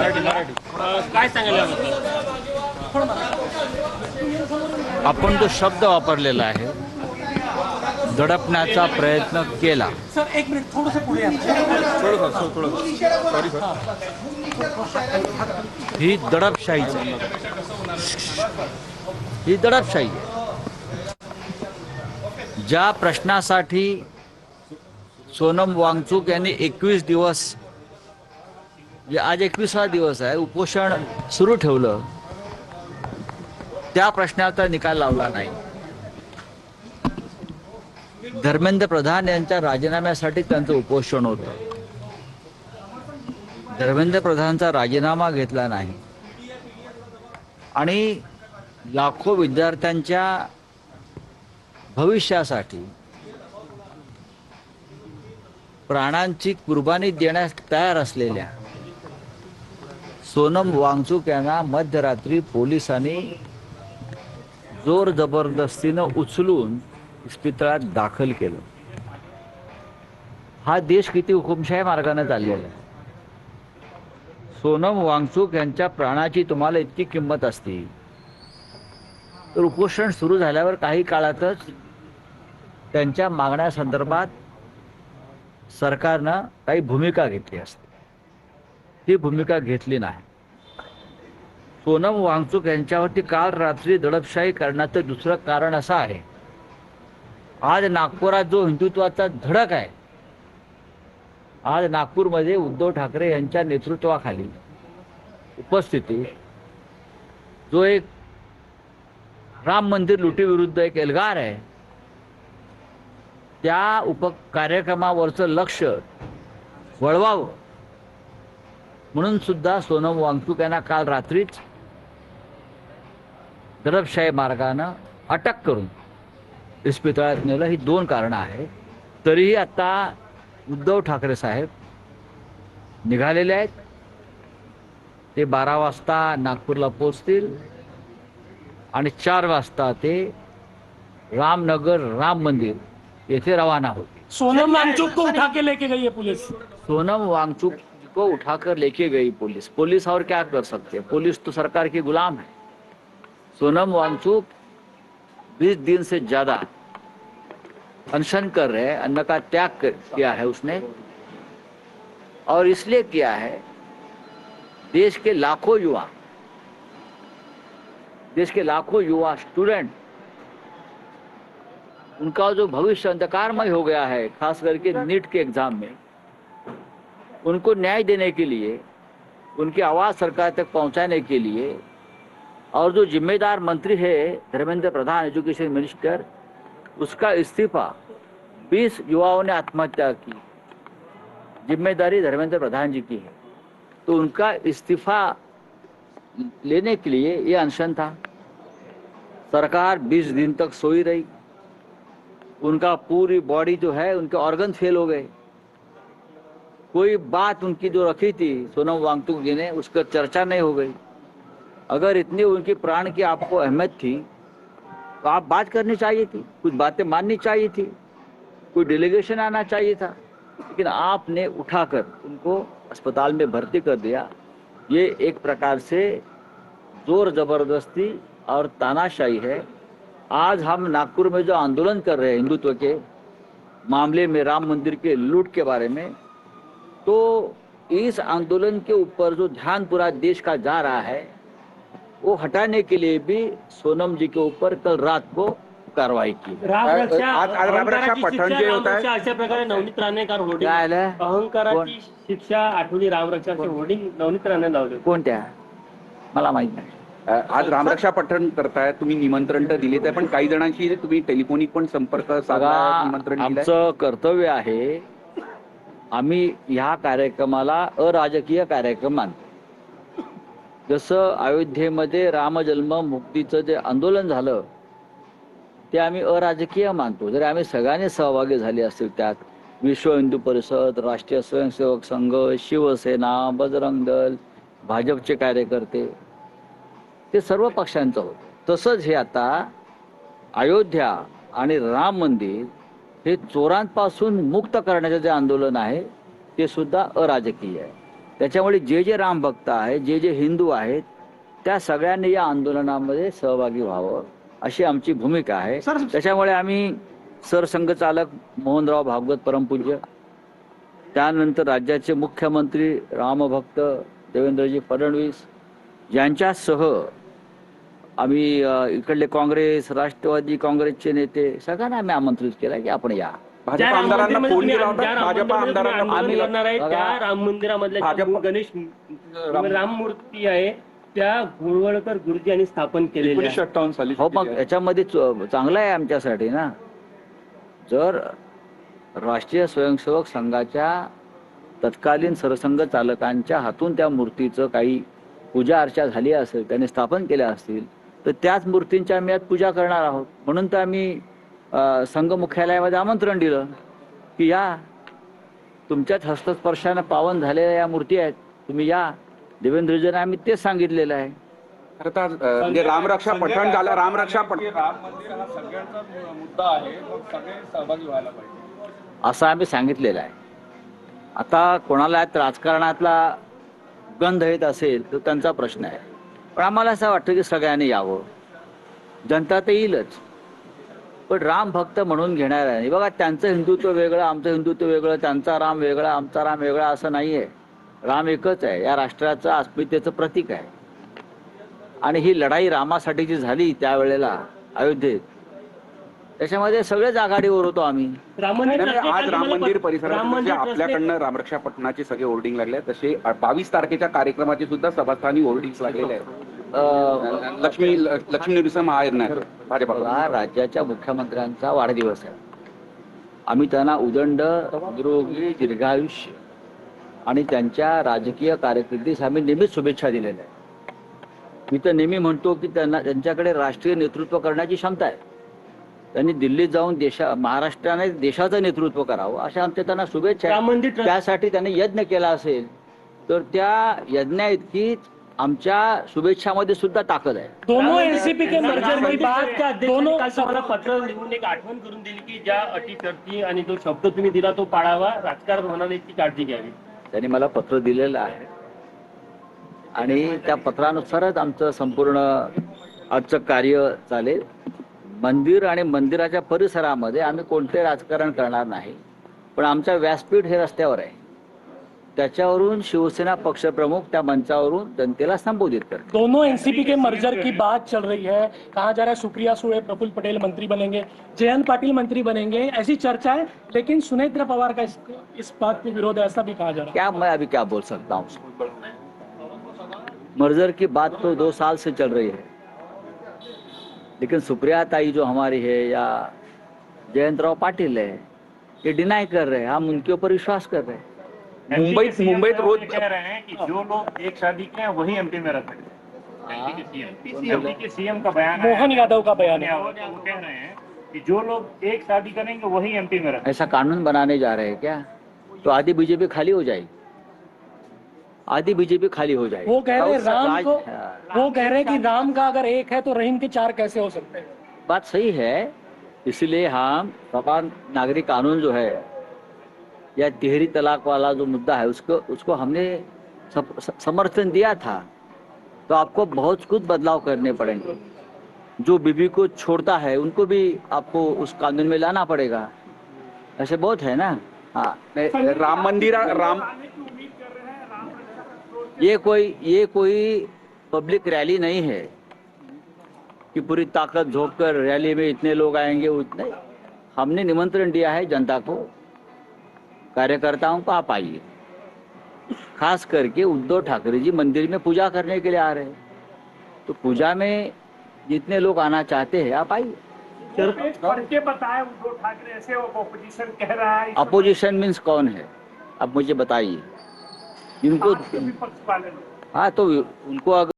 काय सांगाल याबद्दल? आपण जो शब्द वापरलेला आहे, दडपण्याचा प्रयत्न केला, सर एक मिनिट थोडंसं पुढे या. Sorry sir. ही दडपशाहीच आहे. ही दडपशाही आहे. ज्या प्रश्नासाठी सोनम वांगचुक यांनी 21 दिवस, आज 21वा दिवस आहे, उपोषण सुरू ठेवलं, त्या प्रश्नाचा निकाल लावला नाही. धर्मेंद्र प्रधान यांच्या राजीनाम्यासाठी त्यांचं उपोषण होतं. धर्मेंद्र प्रधानचा राजीनामा घेतला नाही आणि लाखो विद्यार्थ्यांच्या भविष्यासाठी प्राणांची कुर्बानी देण्यास तयार असलेल्या सोनम वांगचुक यांना मध्यरात्री पोलिसांनी जोर जबरदस्तीनं उचलून इस्पितळात दाखल केलं. हा देश किती हुकुमशाही मार्गाने चाललेला आहे. सोनम वांगचुक यांच्या प्राणाची तुम्हाला इतकी किंमत असती तर उपोषण सुरू झाल्यावर काही काळातच त्यांच्या मागण्यासंदर्भात सरकारनं काही भूमिका घेतली असते. ती भूमिका घेतली नाही. सोनम वांगचुक यांच्यावरती काल रात्री दडपशाही करण्याचं दुसरं कारण असं आहे, आज नागपुरात जो हिंदुत्वाचा धडक आहे, आज नागपूरमध्ये उद्धव ठाकरे यांच्या नेतृत्वाखाली उपस्थिती जो एक राम मंदिर लुटीविरुद्ध एक एल्गार आहे, त्या कार्यक्रमावरचं लक्ष वळवावं म्हणून सुद्धा सोनम वांगचुक यांना काल रात्रीच दडपशाही मार्गानं अटक करून इस्पितळात नेलं. ही दोन कारणं आहेत. तरीही आता उद्धव ठाकरे साहेब निघालेले आहेत. ते 12 वाजता नागपूरला पोहोचतील आणि 4 वाजता ते रामनगर राम मंदिर येथे रवाना होतील. सोनम वांगचुक को उठा के लेके गई है पुलिस. सोनम वांगचुक को उठाकर लेके गई पुलिस. पुलिस और क्या कर सकते हैं? पुलिस तो सरकार की गुलाम है. सोनम वांगचुक 20 दिन से ज्यादा अनशन कर रहे हैं. अन्न का त्याग किया है उसने, और इसलिए किया है देश के लाखों युवा स्टूडेंट, उनका जो भविष्य अंधकारमय हो गया है, खास करके नीट के एग्जाम में, उनको न्याय देने के लिए, उनकी आवाज़ सरकार तक पहुंचाने के लिए, और जो जिम्मेदार मंत्री है धर्मेंद्र प्रधान एजुकेशन मिनिस्टर, उसका इस्तीफा 20 युवाओं ने आत्महत्या की, जिम्मेदारी धर्मेंद्र प्रधान जी की है, तो उनका इस्तीफा लेने के लिए ये अनशन था. सरकार 20 दिन तक सोई रही. उनका पूरी बॉडी जो है, उनके ऑर्गन फेल हो गए. कोई बात उनकी जो रखी थी सोनम वांगचुक जी ने, उस पर चर्चा नहीं हो गई. अगर इतनी उनकी प्राण की आपको अहमियत थी तो आप बात करनी चाहिए थी, कुछ बातें माननी चाहिए थी, कोई डेलीगेशन आना चाहिए था, लेकिन आपने उठाकर उनको अस्पताल में भर्ती कर दिया. ये एक प्रकार से जोर जबरदस्ती और तानाशाही है. आज हम नागपुर में जो आंदोलन कर रहे हैं हिंदुत्व के मामले में, राम मंदिर के लूट के बारे में, तो इस आंदोलन के ऊपर जो ध्यान पूरा देश का जा रहा है, वो हटाने के लिए भी सोनम जी के ऊपर कल रात को कार्रवाई की. रामरक्षा पठण जे होत आहे, अशा प्रकारे नवनीत राणेकर होर्डिंग, काय आलं? अहंकाराची शिक्षा आठवली रामरक्षाचे होर्डिंग नवनीत राणे लावले. कोणत्या? मला माहित नाही. आज रामरक्षा पठण करताय तुम्ही, निमंत्रण तर दिलेत आहे, पण काही जणांशी तुम्ही टेलिफोनिक पण संपर्क साधा, निमंत्रण दिलंय. आमचं कर्तव्य आहे, आम्ही ह्या कार्यक्रमाला अराजकीय कार्यक्रम मानतो. जसं अयोध्येमध्ये रामजन्म मुक्तीचं जे आंदोलन झालं ते आम्ही अराजकीय मानतो. जर आम्ही सगळ्यांनी सहभागी झाले असतील त्यात, विश्व हिंदू परिषद, राष्ट्रीय स्वयंसेवक संघ, शिवसेना, बजरंग दल, भाजपचे कार्यकर्ते, ते सर्व पक्षांचं होतं. तसंच हे आता अयोध्या आणि राम मंदिर हे चोरांपासून मुक्त करण्याचं जे आंदोलन आहे ते सुद्धा अराजकीय आहे. त्याच्यामुळे जे जे राम भक्त आहेत, जे जे हिंदू आहेत, त्या सगळ्यांनी या आंदोलनामध्ये सहभागी व्हावं अशी आमची भूमिका आहे. त्याच्यामुळे आम्ही सरसंघचालक मोहनराव भागवत परमपूज्य, त्यानंतर राज्याचे मुख्यमंत्री रामभक्त देवेंद्रजी फडणवीस यांच्यासह आम्ही इकडले काँग्रेस, राष्ट्रवादी काँग्रेसचे नेते सगळ्यांना आम्ही आमंत्रित केलं की आपण या. भाजप आमदारांना फोन केला होता. भाजप आमदारांना आम्ही करणार आहे त्या राम मंदिरामधल्या भाजप- गणेश राम मूर्ती आहे त्या गोळवळकर गुरुजींनी स्थापन केलेल्या 1958 साली. हो, मग याच्यामध्ये चांगलं आहे आमच्यासाठी ना. जर राष्ट्रीय स्वयंसेवक संघाच्या तत्कालीन सरसंघ चालकांच्या हातून त्या मूर्तीचं काही पूजा अर्चा झाली असेल, त्यांनी स्थापन केल्या असतील, तर त्याच मूर्तींची आम्ही आज पूजा करणार आहोत. म्हणून तर आम्ही संघ मुख्यालयामध्ये आमंत्रण दिलं की या, तुमच्याच हस्तस्पर्शानं पावन झालेल्या या मूर्ती आहेत, तुम्ही या. देवेंद्रजींना आम्ही तेच सांगितलेलं आहे. खरं तर म्हणजे रामरक्षा पठण झालं. रामरक्षा पठण राम मंदिर हा सगळ्यांचा मुद्दा आहे, मग सगळे सहभागी व्हायला पाहिजे असं आम्ही सांगितलेलं आहे. आता कोणाला यात राजकारणातला गंध येत असेल तर त्यांचा प्रश्न आहे, पण आम्हाला असं वाटतं की सगळ्यांनी यावं. जनता तर येईलच, पण राम भक्त म्हणून घेणार आहे. बघा, त्यांचं हिंदुत्व वेगळं, आमचं हिंदुत्व वेगळं, त्यांचा राम वेगळा, आमचा राम वेगळा असं नाही आहे. राम एकच आहे, या राष्ट्राचं अस्मितेचं प्रतीक आहे. आणि ही लढाई रामासाठीची झाली त्यावेळेला अयोध्येत, त्याच्यामध्ये सगळेच आघाडीवर होतो आम्ही. आज राम मंदिर परिसरात जसे आपल्याकडनं रामरक्षा पठणाचे सगळे होर्डिंग लागले आहेत, तसे 22 तारखेच्या कार्यक्रमाचे सुद्धा सभास्थानी होर्डिंग लागलेले आहेत. लक्ष्मी नरसिंह महायज्ञ भाजपा हा राज्याच्या मुख्यमंत्र्यांचा वाढदिवस आहे. आम्ही त्यांना उदंड निरोगी दीर्घायुष्य आणि त्यांच्या राजकीय कारकिर्दीस आम्ही नेहमीच शुभेच्छा दिलेल्या आहेत. मी तर नेहमी म्हणतो की त्यांच्याकडे राष्ट्रीय नेतृत्व करण्याची क्षमता आहे. त्यांनी दिल्लीत जाऊन महाराष्ट्राने देशाचं नेतृत्व करावं अशा आमच्या त्यांना शुभेच्छा आहेत. त्यासाठी त्यांनी यज्ञ केला असेल तर त्या यज्ञा इतकीच आमच्या शुभेच्छामध्ये सुद्धा ताकद आहे. दोनों एनसीपी के मर्जर की बात, दोनों तुम्हाला पत्र लिहून एक आठवण करून दिली की ज्या अटी शर्ती आणि जो शब्द तुम्ही दिला तो पाळावा, राजकारण होणार नाही याची काळजी घ्यावी. त्यांनी मला पत्र दिलेलं आहे आणि त्या पत्रानुसारच आमचं संपूर्ण आजचं कार्य चालेल. मंदिर आणि मंदिराच्या परिसरामध्ये आम्ही कोणते राजकारण करणार नाही, पण आमचं व्यासपीठ हे रस्त्यावर आहे, त्याच्यावरून शिवसेना पक्षप्रमुख त्या मंचावरून जनतेला संबोधित करते. दोनों एनसीपी के मर्जर की बात चल रही है. कहा जा रहा है सुप्रिया सुळे, प्रफुल्ल पटेल मंत्री बनेंगे, जयंत पाटिल मंत्री बनेंगे, ऐसी चर्चा है. लेकिन सुनेत्र पवार का इस बात पे विरोध है, ऐसा भी कहा जा रहा है. क्या मैं अभी क्या बोल सकता हूँ. मर्जर की बात तो 2 साल से चल रही है, लेकिन सुप्रिया ताई जो हमारी है या जयंतराव पाटिल है, ये डिनाई कर रहे हैं. हम उनके ऊपर विश्वास कर रहे हैं. मुंबईत रोज कह रहे हैं कि जो लोग एक शादी के हैं वही एमपी में रख एमपी के सीएम का बयान है, मोहन यादव का बयान है. वो कह रहे हैं कि जो लोग एक शादी करेंगे वही एमपी में रख. ऐसा कानून बनाने जा रहे हैं क्या? तो आधी बीजेपी खाली हो जाएगी, आधी बीजेपी खाली हो जाएगी. वो कह रहे हैं राम को, हाँ, वो कह रहे हैं कि राम का अगर एक है तो रहीम के 4 कैसे हो सकते हैं. बात सही है. इसलिए हम समान नागरिक कानून जो है या तिहरी तलाक वाला जो मुद्दा है उसको हमने समर्थन दिया था. तो आपको बहुत कुछ बदलाव करने पड़ेंगे. जो बीबी को छोड़ता है उनको भी आपको उस कानून में लाना पड़ेगा. ऐसे बहुत है ना. हाँ, राम मंदिर ये कोई पब्लिक रैली नहीं है कि पूरी ताकत झोंक कर रैली में इतने लोग आएंगे उतने. हमने निमंत्रण दिया है जनता को, कार्यकर्ताओं को, आप आइए. खास करके उद्धव ठाकरे जी मंदिर में पूजा करने के लिए आ रहे हैं, तो पूजा में जितने लोग आना चाहते हैं आप आइए. करके बताया उद्धव ठाकरे ऐसे अपोजिशन कह रहा है. अपोजिशन मीन्स कौन है, अब मुझे बताइए. जिनको विपक्ष वाले लोग. हाँ, तो उनको अगर